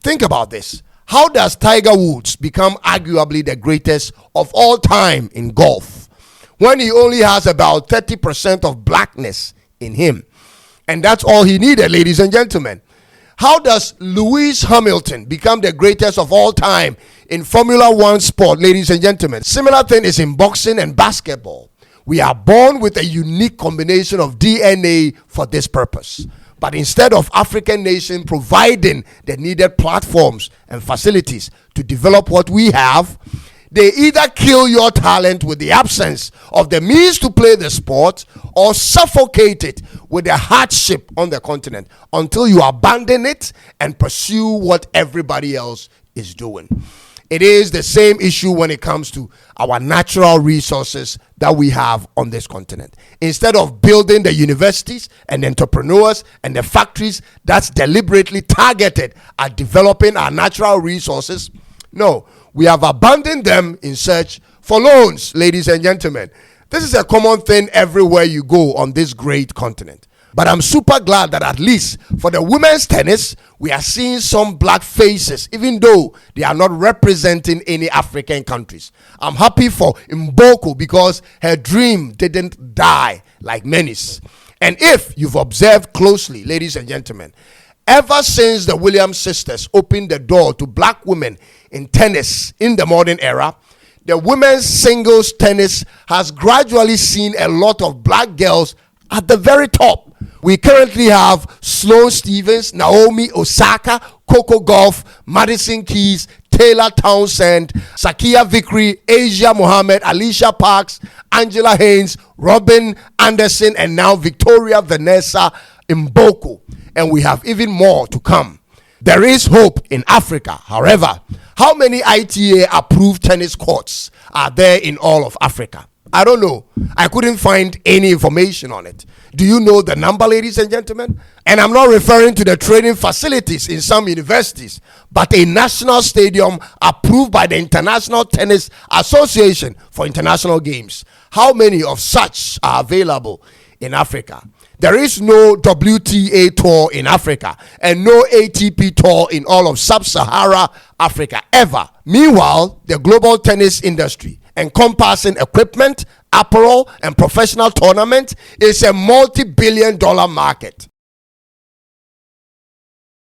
Think about this. How does Tiger Woods become arguably the greatest of all time in golf when he only has about 30% of blackness in him? And that's all he needed, ladies and gentlemen. How does Lewis Hamilton become the greatest of all time in Formula One sport, ladies and gentlemen? Similar thing is in boxing and basketball. We are born with a unique combination of DNA for this purpose. But instead of African nations providing the needed platforms and facilities to develop what we have, they either kill your talent with the absence of the means to play the sport or suffocate it with the hardship on the continent until you abandon it and pursue what everybody else is doing. It is the same issue when it comes to our natural resources that we have on this continent. Instead of building the universities and entrepreneurs and the factories that's deliberately targeted at developing our natural resources, no, we have abandoned them in search for loans, ladies and gentlemen. This is a common thing everywhere you go on this great continent. But I'm super glad that at least for the women's tennis, we are seeing some black faces, even though they are not representing any African countries. I'm happy for Mboko because her dream didn't die like many's. And if you've observed closely, ladies and gentlemen, ever since the Williams sisters opened the door to black women in tennis in the modern era, the women's singles tennis has gradually seen a lot of black girls at the very top. We currently have Sloane Stephens, Naomi Osaka, Coco Gauff, Madison Keys, Taylor Townsend, Sakia Vikri, Asia Mohammed, Alicia Parks, Angela Haynes, Robin Anderson, and now Victoria Vanessa Mboko. And we have even more to come. There is hope in Africa. However, how many ITA approved tennis courts are there in all of Africa? I don't know. I couldn't find any information on it. Do you know the number, ladies and gentlemen? And I'm not referring to the training facilities in some universities, but a national stadium approved by the International Tennis Association for international games. How many of such are available in Africa? There is no WTA tour in Africa and no ATP tour in all of sub-Sahara Africa ever. Meanwhile, the global tennis industry, encompassing equipment, apparel, and professional tournament, is a multi-billion-dollar market.